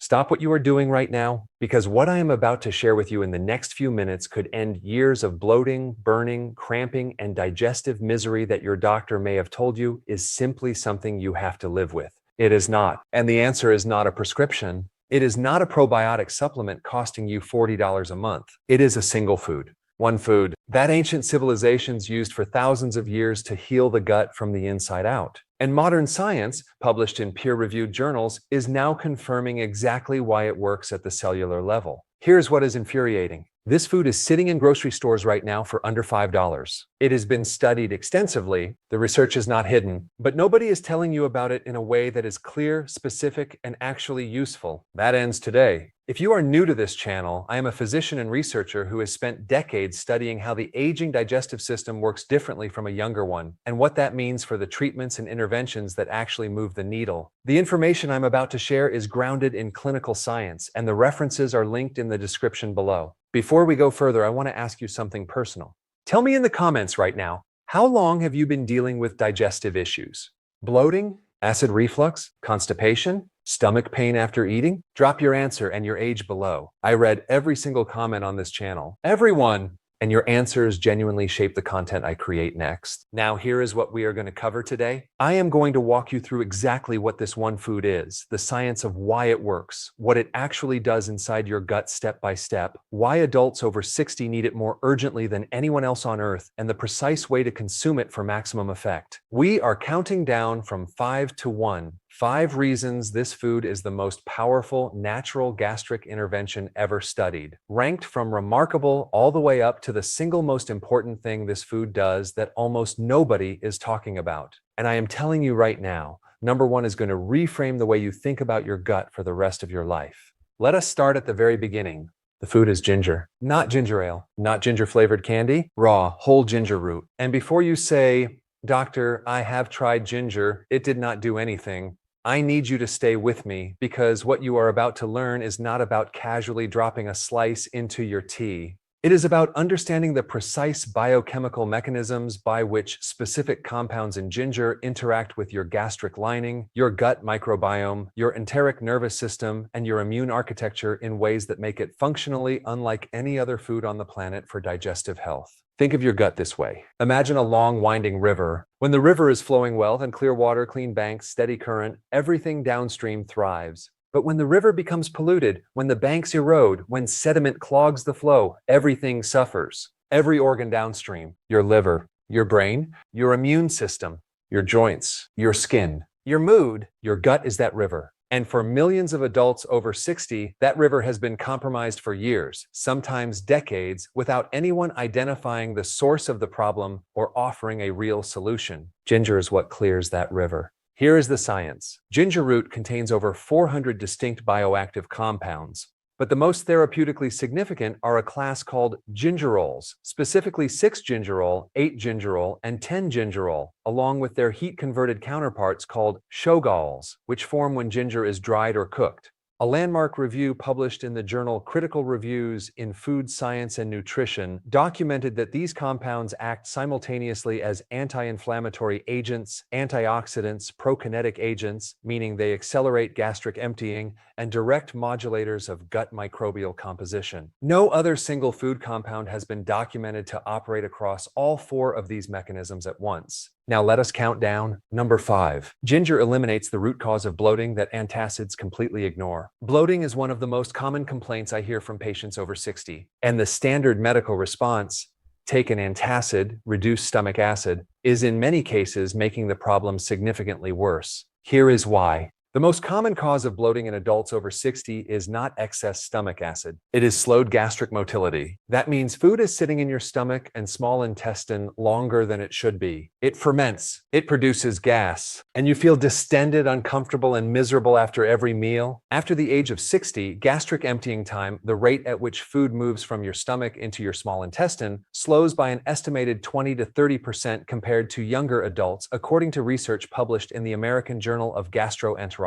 Stop what you are doing right now, because what I am about to share with you in the next few minutes could end years of bloating, burning, cramping, and digestive misery that your doctor may have told you is simply something you have to live with. It is not. And the answer is not a prescription. It is not a probiotic supplement costing you $40 a month. It is a single food. One food that ancient civilizations used for thousands of years to heal the gut from the inside out. And modern science, published in peer-reviewed journals, is now confirming exactly why it works at the cellular level. Here's what is infuriating. This food is sitting in grocery stores right now for under $5. It has been studied extensively. The research is not hidden, but nobody is telling you about it in a way that is clear, specific, and actually useful. That ends today. If you are new to this channel, I am a physician and researcher who has spent decades studying how the aging digestive system works differently from a younger one, and what that means for the treatments and interventions that actually move the needle. The information I'm about to share is grounded in clinical science, and the references are linked in the description below. Before we go further, I want to ask you something personal. Tell me in the comments right now, how long have you been dealing with digestive issues? Bloating? Acid reflux? Constipation? Stomach pain after eating? Drop your answer and your age below. I read every single comment on this channel. Everyone! And your answers genuinely shape the content I create next. Now, here is what we are going to cover today. I am going to walk you through exactly what this one food is, the science of why it works, what it actually does inside your gut step by step, why adults over 60 need it more urgently than anyone else on earth, and the precise way to consume it for maximum effect. We are counting down from 5 to 1. 5 reasons this food is the most powerful natural gastric intervention ever studied, ranked from remarkable all the way up to the single most important thing this food does that almost nobody is talking about. And I am telling you right now, number 1 is going to reframe the way you think about your gut for the rest of your life. Let us start at the very beginning. The food is ginger. Not ginger ale, not ginger-flavored candy, raw, whole ginger root. And before you say, "Doctor, I have tried ginger, it did not do anything," I need you to stay with me, because what you are about to learn is not about casually dropping a slice into your tea. It is about understanding the precise biochemical mechanisms by which specific compounds in ginger interact with your gastric lining, your gut microbiome, your enteric nervous system, and your immune architecture in ways that make it functionally unlike any other food on the planet for digestive health. Think of your gut this way. Imagine a long, winding river. When the river is flowing well and clear water, clean banks, steady current, everything downstream thrives. But when the river becomes polluted, when the banks erode, when sediment clogs the flow, everything suffers. Every organ downstream, your liver, your brain, your immune system, your joints, your skin, your mood, your gut is that river. And for millions of adults over 60, that river has been compromised for years, sometimes decades, without anyone identifying the source of the problem or offering a real solution. Ginger is what clears that river. Here is the science. Ginger root contains over 400 distinct bioactive compounds, but the most therapeutically significant are a class called gingerols, specifically 6-gingerol, 8-gingerol, and 10-gingerol, along with their heat-converted counterparts called shogaols, which form when ginger is dried or cooked. A landmark review published in the journal Critical Reviews in Food Science and Nutrition documented that these compounds act simultaneously as anti-inflammatory agents, antioxidants, prokinetic agents, meaning they accelerate gastric emptying, and direct modulators of gut microbial composition. No other single food compound has been documented to operate across all 4 of these mechanisms at once. Now let us count down. Number 5. Ginger eliminates the root cause of bloating that antacids completely ignore. Bloating is one of the most common complaints I hear from patients over 60. And the standard medical response, take an antacid, reduce stomach acid, is in many cases making the problem significantly worse. Here is why. The most common cause of bloating in adults over 60 is not excess stomach acid. It is slowed gastric motility. That means food is sitting in your stomach and small intestine longer than it should be. It ferments, it produces gas, and you feel distended, uncomfortable, and miserable after every meal. After the age of 60, gastric emptying time, the rate at which food moves from your stomach into your small intestine, slows by an estimated 20 to 30% compared to younger adults, according to research published in the American Journal of Gastroenterology.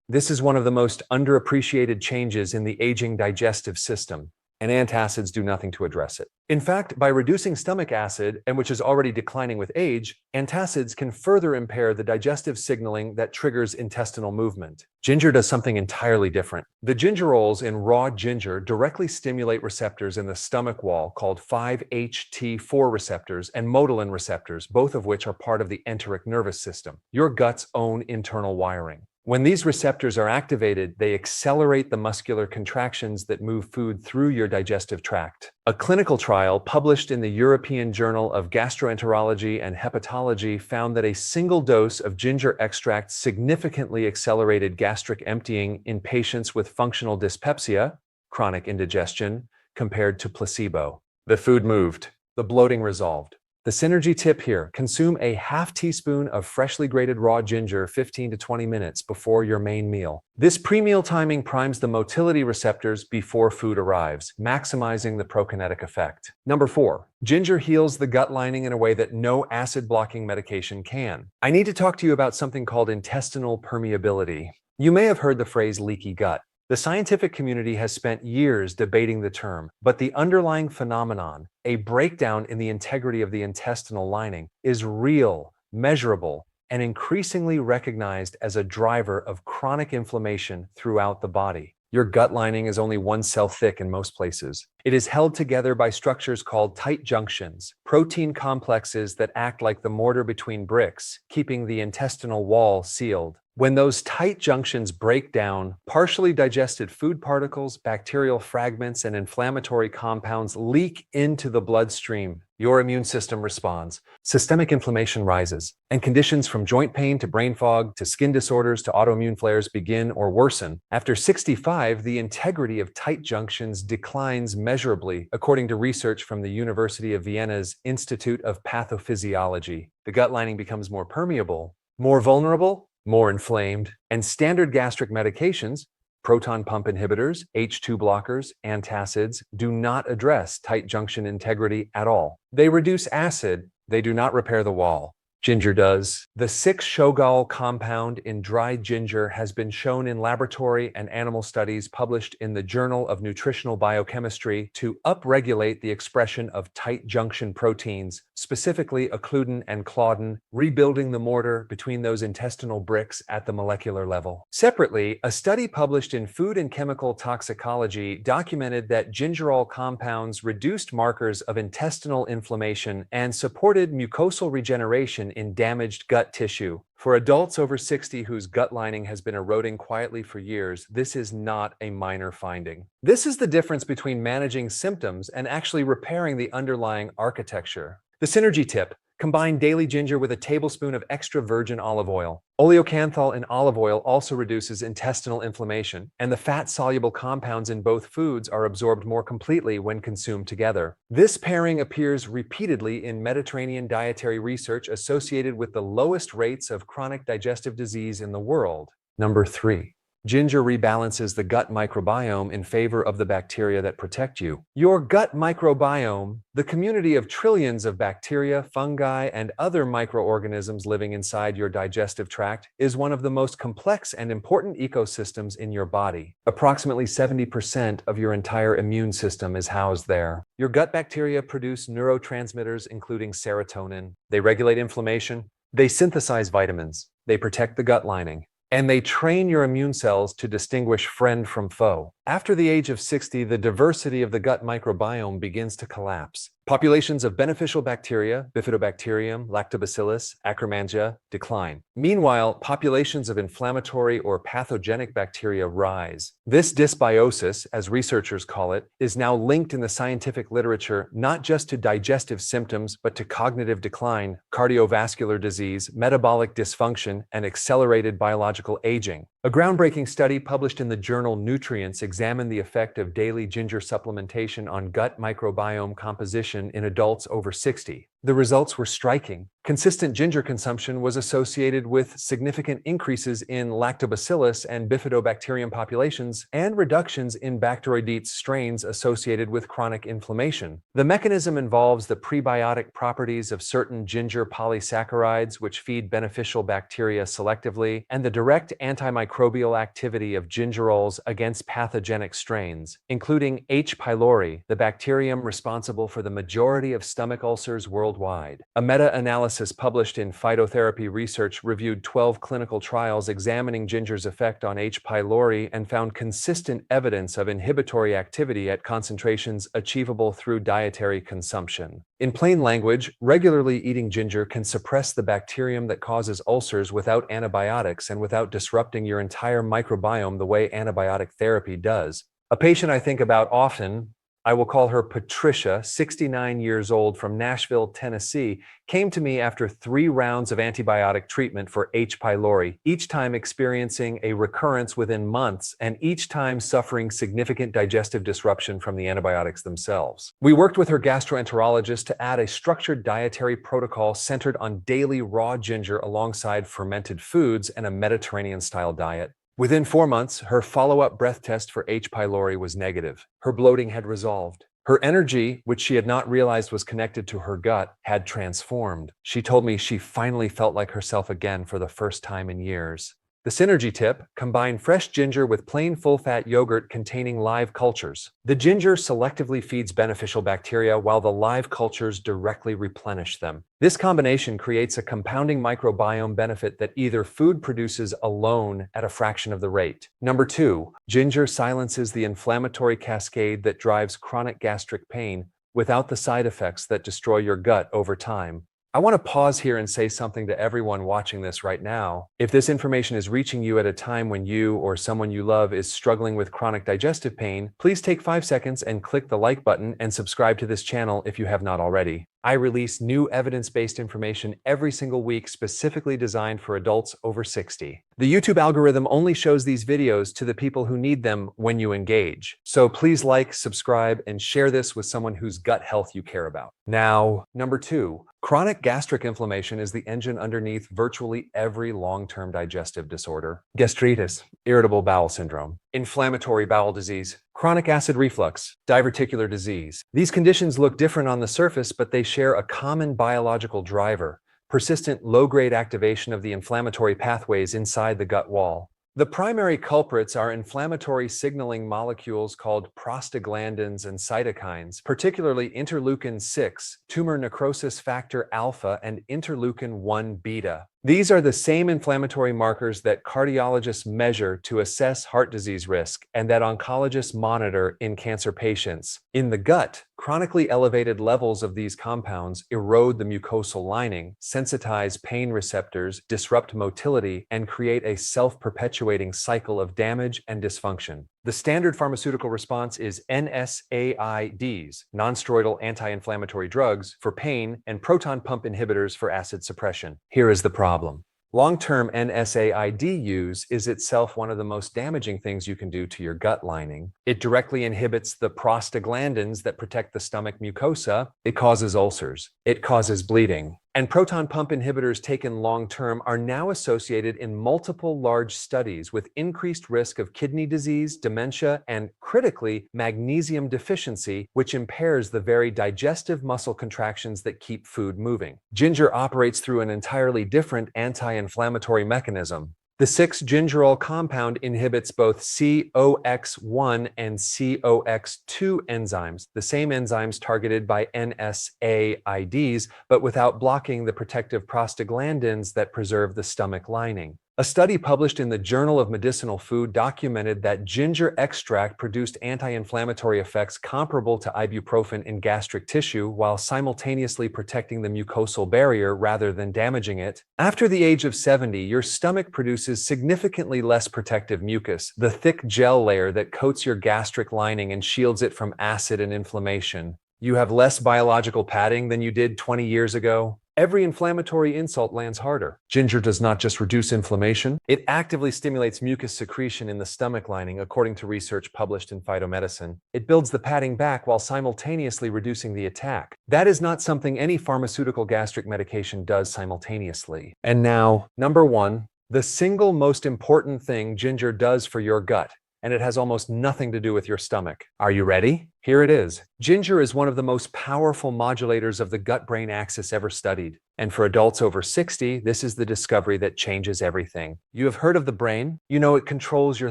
This is one of the most underappreciated changes in the aging digestive system. and antacids do nothing to address it. In fact, by reducing stomach acid, and which is already declining with age, antacids can further impair the digestive signaling that triggers intestinal movement. Ginger does something entirely different. The gingerols in raw ginger directly stimulate receptors in the stomach wall called 5-HT4 receptors and motilin receptors, both of which are part of the enteric nervous system, your gut's own internal wiring. When these receptors are activated, they accelerate the muscular contractions that move food through your digestive tract. A clinical trial published in the European Journal of Gastroenterology and Hepatology found that a single dose of ginger extract significantly accelerated gastric emptying in patients with functional dyspepsia, chronic indigestion, compared to placebo. The food moved. The bloating resolved. The synergy tip here: consume a half teaspoon of freshly grated raw ginger 15 to 20 minutes before your main meal. This pre-meal timing primes the motility receptors before food arrives, maximizing the prokinetic effect. Number 4. Ginger heals the gut lining in a way that no acid-blocking medication can. I need to talk to you about something called intestinal permeability. You may have heard the phrase leaky gut. The scientific community has spent years debating the term, but the underlying phenomenon, a breakdown in the integrity of the intestinal lining, is real, measurable, and increasingly recognized as a driver of chronic inflammation throughout the body. Your gut lining is only one cell thick in most places. It is held together by structures called tight junctions, protein complexes that act like the mortar between bricks, keeping the intestinal wall sealed. When those tight junctions break down, partially digested food particles, bacterial fragments, and inflammatory compounds leak into the bloodstream. Your immune system responds. Systemic inflammation rises, and conditions from joint pain to brain fog to skin disorders to autoimmune flares begin or worsen. After 65, the integrity of tight junctions declines measurably, according to research from the University of Vienna's Institute of Pathophysiology. The gut lining becomes more permeable, more vulnerable, more inflamed, and standard gastric medications, proton pump inhibitors, H2 blockers, antacids, do not address tight junction integrity at all. They reduce acid, they do not repair the wall. Ginger does. The 6-Shogal compound in dry ginger has been shown in laboratory and animal studies published in the Journal of Nutritional Biochemistry to upregulate the expression of tight junction proteins, specifically occludin and claudin, rebuilding the mortar between those intestinal bricks at the molecular level. Separately, a study published in Food and Chemical Toxicology documented that gingerol compounds reduced markers of intestinal inflammation and supported mucosal regeneration in damaged gut tissue. For adults over 60 whose gut lining has been eroding quietly for years, this is not a minor finding. This is the difference between managing symptoms and actually repairing the underlying architecture. The synergy tip: combine daily ginger with a tablespoon of extra virgin olive oil. Oleocanthal in olive oil also reduces intestinal inflammation, and the fat-soluble compounds in both foods are absorbed more completely when consumed together. This pairing appears repeatedly in Mediterranean dietary research associated with the lowest rates of chronic digestive disease in the world. Number 3. Ginger rebalances the gut microbiome in favor of the bacteria that protect you. Your gut microbiome, the community of trillions of bacteria, fungi, and other microorganisms living inside your digestive tract, is one of the most complex and important ecosystems in your body. Approximately 70% of your entire immune system is housed there. Your gut bacteria produce neurotransmitters including serotonin. They regulate inflammation. They synthesize vitamins. They protect the gut lining. And they train your immune cells to distinguish friend from foe. After the age of 60, the diversity of the gut microbiome begins to collapse. Populations of beneficial bacteria, Bifidobacterium, Lactobacillus, Akkermansia, decline. Meanwhile, populations of inflammatory or pathogenic bacteria rise. This dysbiosis, as researchers call it, is now linked in the scientific literature not just to digestive symptoms, but to cognitive decline, cardiovascular disease, metabolic dysfunction, and accelerated biological aging. A groundbreaking study published in the journal Nutrients examined the effect of daily ginger supplementation on gut microbiome composition in adults over 60. The results were striking. Consistent ginger consumption was associated with significant increases in lactobacillus and bifidobacterium populations and reductions in Bacteroidetes strains associated with chronic inflammation. The mechanism involves the prebiotic properties of certain ginger polysaccharides, which feed beneficial bacteria selectively, and the direct antimicrobial activity of gingerols against pathogenic strains, including H. pylori, the bacterium responsible for the majority of stomach ulcers worldwide. A meta-analysis published in Phytotherapy Research reviewed 12 clinical trials examining ginger's effect on H. pylori and found consistent evidence of inhibitory activity at concentrations achievable through dietary consumption. In plain language, regularly eating ginger can suppress the bacterium that causes ulcers without antibiotics and without disrupting your entire microbiome the way antibiotic therapy does. A patient I think about often, I will call her Patricia, 69 years old from Nashville, Tennessee, came to me after 3 rounds of antibiotic treatment for H. pylori, each time experiencing a recurrence within months and each time suffering significant digestive disruption from the antibiotics themselves. We worked with her gastroenterologist to add a structured dietary protocol centered on daily raw ginger alongside fermented foods and a Mediterranean-style diet. Within 4 months, her follow-up breath test for H. pylori was negative. Her bloating had resolved. Her energy, which she had not realized was connected to her gut, had transformed. She told me she finally felt like herself again for the first time in years. The synergy tip: combine fresh ginger with plain full-fat yogurt containing live cultures. The ginger selectively feeds beneficial bacteria while the live cultures directly replenish them. This combination creates a compounding microbiome benefit that either food produces alone at a fraction of the rate. Number 2, ginger silences the inflammatory cascade that drives chronic gastric pain without the side effects that destroy your gut over time. I want to pause here and say something to everyone watching this right now. If this information is reaching you at a time when you or someone you love is struggling with chronic digestive pain, please take 5 seconds and click the like button and subscribe to this channel if you have not already. I release new evidence-based information every single week specifically designed for adults over 60. The YouTube algorithm only shows these videos to the people who need them when you engage. So please like, subscribe, and share this with someone whose gut health you care about. Now, number 2. Chronic gastric inflammation is the engine underneath virtually every long-term digestive disorder. Gastritis, irritable bowel syndrome, inflammatory bowel disease, chronic acid reflux, diverticular disease. These conditions look different on the surface, but they share a common biological driver: persistent low-grade activation of the inflammatory pathways inside the gut wall. The primary culprits are inflammatory signaling molecules called prostaglandins and cytokines, particularly interleukin-6, tumor necrosis factor alpha, and interleukin-1 beta. These are the same inflammatory markers that cardiologists measure to assess heart disease risk and that oncologists monitor in cancer patients. In the gut, chronically elevated levels of these compounds erode the mucosal lining, sensitize pain receptors, disrupt motility, and create a self-perpetuating cycle of damage and dysfunction. The standard pharmaceutical response is NSAIDs, nonsteroidal anti-inflammatory drugs, for pain, and proton pump inhibitors for acid suppression. Here is the problem. Long-term NSAID use is itself one of the most damaging things you can do to your gut lining. It directly inhibits the prostaglandins that protect the stomach mucosa. It causes ulcers. It causes bleeding. And proton pump inhibitors taken long-term are now associated in multiple large studies with increased risk of kidney disease, dementia, and, critically, magnesium deficiency, which impairs the very digestive muscle contractions that keep food moving. Ginger operates through an entirely different anti-inflammatory mechanism. The 6-gingerol compound inhibits both COX-1 and COX-2 enzymes, the same enzymes targeted by NSAIDs, but without blocking the protective prostaglandins that preserve the stomach lining. A study published in the Journal of Medicinal Food documented that ginger extract produced anti-inflammatory effects comparable to ibuprofen in gastric tissue while simultaneously protecting the mucosal barrier rather than damaging it. After the age of 70, your stomach produces significantly less protective mucus, the thick gel layer that coats your gastric lining and shields it from acid and inflammation. You have less biological padding than you did 20 years ago. every inflammatory insult lands harder. Ginger does not just reduce inflammation, it actively stimulates mucus secretion in the stomach lining, according to research published in Phytomedicine. It builds the padding back while simultaneously reducing the attack. That is not something any pharmaceutical gastric medication does simultaneously. And now, number 1, the single most important thing ginger does for your gut, and it has almost nothing to do with your stomach. Are you ready? Here it is. Ginger is one of the most powerful modulators of the gut-brain axis ever studied. And for adults over 60, this is the discovery that changes everything. You have heard of the brain? You know it controls your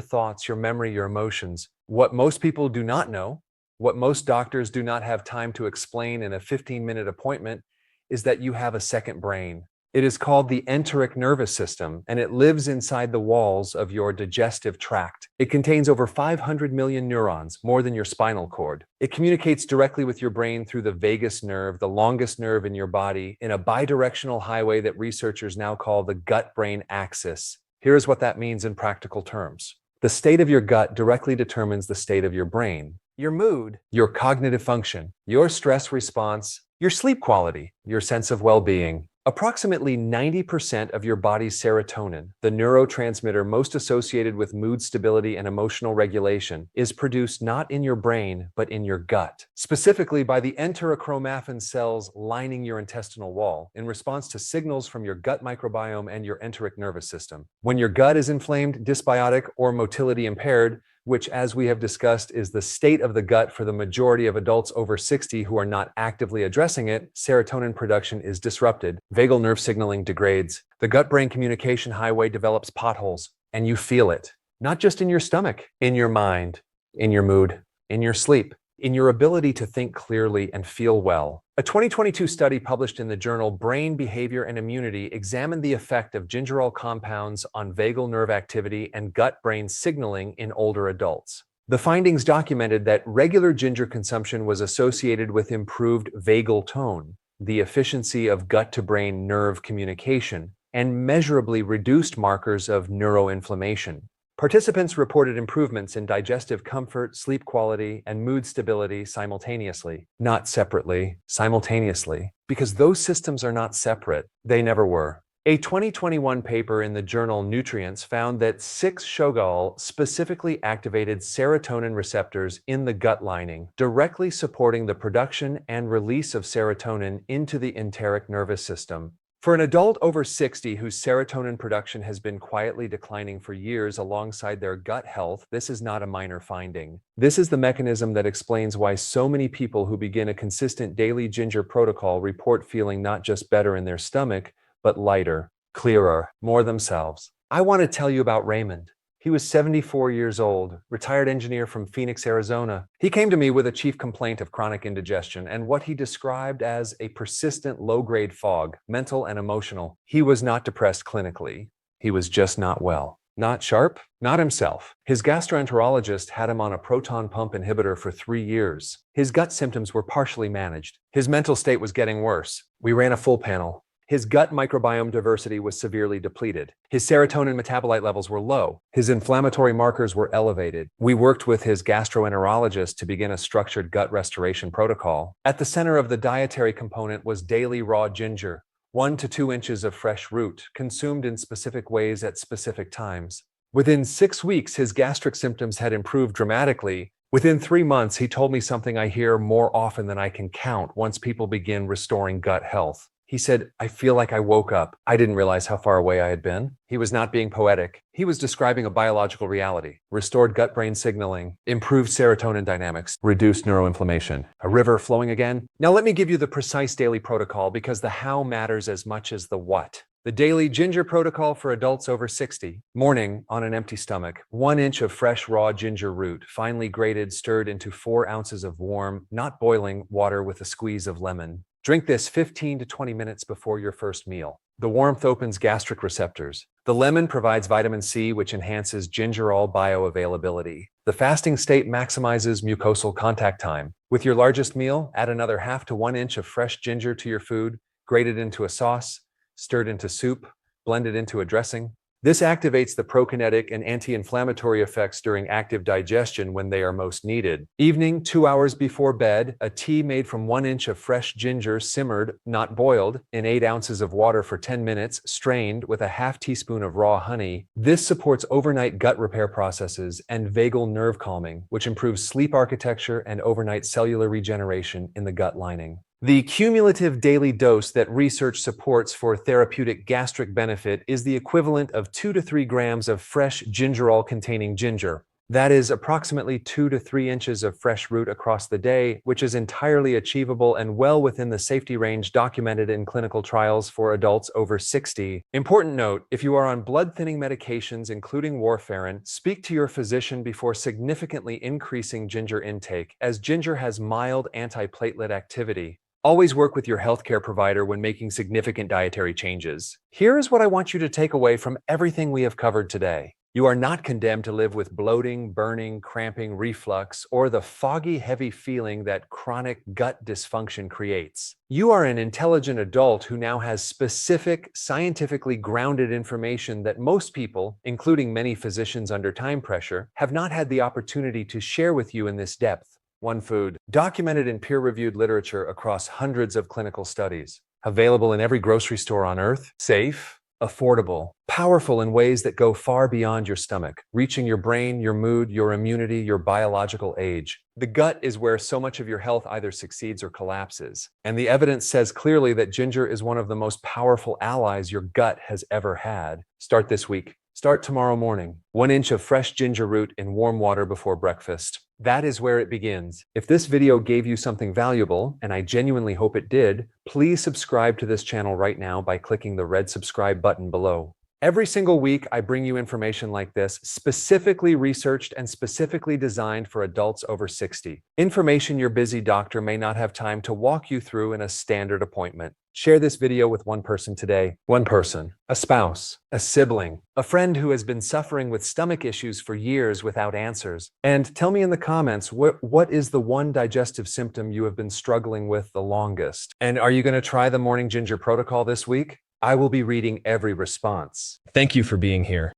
thoughts, your memory, your emotions. What most people do not know, what most doctors do not have time to explain in a 15-minute appointment, is that you have a second brain. It is called the enteric nervous system, and it lives inside the walls of your digestive tract. It contains over 500 million neurons, more than your spinal cord. It communicates directly with your brain through the vagus nerve, the longest nerve in your body, in a bidirectional highway that researchers now call the gut-brain axis. Here is what that means in practical terms. The state of your gut directly determines the state of your brain, your mood, your cognitive function, your stress response, your sleep quality, your sense of well-being. Approximately 90% of your body's serotonin, the neurotransmitter most associated with mood stability and emotional regulation, is produced not in your brain, but in your gut, specifically by the enterochromaffin cells lining your intestinal wall in response to signals from your gut microbiome and your enteric nervous system. When your gut is inflamed, dysbiotic, or motility impaired, which, as we have discussed, is the state of the gut for the majority of adults over 60 who are not actively addressing it, serotonin production is disrupted, vagal nerve signaling degrades, the gut-brain communication highway develops potholes, and you feel it. Not just in your stomach, in your mind, in your mood, in your sleep, in your ability to think clearly and feel well. A 2022 study published in the journal Brain Behavior and Immunity examined the effect of gingerol compounds on vagal nerve activity and gut-brain signaling in older adults. The findings documented that regular ginger consumption was associated with improved vagal tone, the efficiency of gut-to-brain nerve communication, and measurably reduced markers of neuroinflammation. Participants reported improvements in digestive comfort, sleep quality, and mood stability simultaneously, not separately, simultaneously, because those systems are not separate. They never were. A 2021 paper in the journal Nutrients found that 6-Shogal specifically activated serotonin receptors in the gut lining, directly supporting the production and release of serotonin into the enteric nervous system. For an adult over 60 whose serotonin production has been quietly declining for years alongside their gut health, this is not a minor finding. This is the mechanism that explains why so many people who begin a consistent daily ginger protocol report feeling not just better in their stomach, but lighter, clearer, more themselves. I want to tell you about Raymond. He was 74 years old, retired engineer from Phoenix, Arizona. He came to me with a chief complaint of chronic indigestion and what he described as a persistent low-grade fog, mental and emotional. He was not depressed clinically. He was just not well. Not sharp, not himself. His gastroenterologist had him on a proton pump inhibitor for 3 years. His gut symptoms were partially managed. His mental state was getting worse. We ran a full panel. His gut microbiome diversity was severely depleted. His serotonin metabolite levels were low. His inflammatory markers were elevated. We worked with his gastroenterologist to begin a structured gut restoration protocol. At the center of the dietary component was daily raw ginger, 1 to 2 inches of fresh root, consumed in specific ways at specific times. Within 6 weeks, his gastric symptoms had improved dramatically. Within 3 months, he told me something I hear more often than I can count once people begin restoring gut health. He said, "I feel like I woke up. I didn't realize how far away I had been." He was not being poetic. He was describing a biological reality: restored gut-brain signaling, improved serotonin dynamics, reduced neuroinflammation, a river flowing again. Now let me give you the precise daily protocol because the how matters as much as the what. The daily ginger protocol for adults over 60. Morning, on an empty stomach, 1 inch of fresh raw ginger root, finely grated, stirred into 4 ounces of warm, not boiling, water with a squeeze of lemon. Drink this 15 to 20 minutes before your first meal. The warmth opens gastric receptors. The lemon provides vitamin C, which enhances gingerol bioavailability. The fasting state maximizes mucosal contact time. With your largest meal, add another half to 1 inch of fresh ginger to your food, grated into a sauce, stirred into soup, blended into a dressing. This activates the prokinetic and anti-inflammatory effects during active digestion when they are most needed. Evening, 2 hours before bed, a tea made from 1 inch of fresh ginger simmered, not boiled, in 8 ounces of water for 10 minutes, strained with a half teaspoon of raw honey. This supports overnight gut repair processes and vagal nerve calming, which improves sleep architecture and overnight cellular regeneration in the gut lining. The cumulative daily dose that research supports for therapeutic gastric benefit is the equivalent of 2 to 3 grams of fresh gingerol-containing ginger. That is approximately 2 to 3 inches of fresh root across the day, which is entirely achievable and well within the safety range documented in clinical trials for adults over 60. Important note, if you are on blood-thinning medications including warfarin, speak to your physician before significantly increasing ginger intake, as ginger has mild antiplatelet activity. Always work with your healthcare provider when making significant dietary changes. Here is what I want you to take away from everything we have covered today. You are not condemned to live with bloating, burning, cramping, reflux, or the foggy, heavy feeling that chronic gut dysfunction creates. You are an intelligent adult who now has specific, scientifically grounded information that most people, including many physicians under time pressure, have not had the opportunity to share with you in this depth. One food, documented in peer-reviewed literature across hundreds of clinical studies. Available in every grocery store on Earth. Safe, affordable, powerful in ways that go far beyond your stomach, reaching your brain, your mood, your immunity, your biological age. The gut is where so much of your health either succeeds or collapses. And the evidence says clearly that ginger is one of the most powerful allies your gut has ever had. Start this week. Start tomorrow morning. 1 inch of fresh ginger root in warm water before breakfast. That is where it begins. If this video gave you something valuable, and I genuinely hope it did, please subscribe to this channel right now by clicking the red subscribe button below. Every single week, I bring you information like this, specifically researched and specifically designed for adults over 60. Information your busy doctor may not have time to walk you through in a standard appointment. Share this video with one person today. One person, a spouse, a sibling, a friend who has been suffering with stomach issues for years without answers. And tell me in the comments, what is the one digestive symptom you have been struggling with the longest? And are you going to try the morning ginger protocol this week? I will be reading every response. Thank you for being here.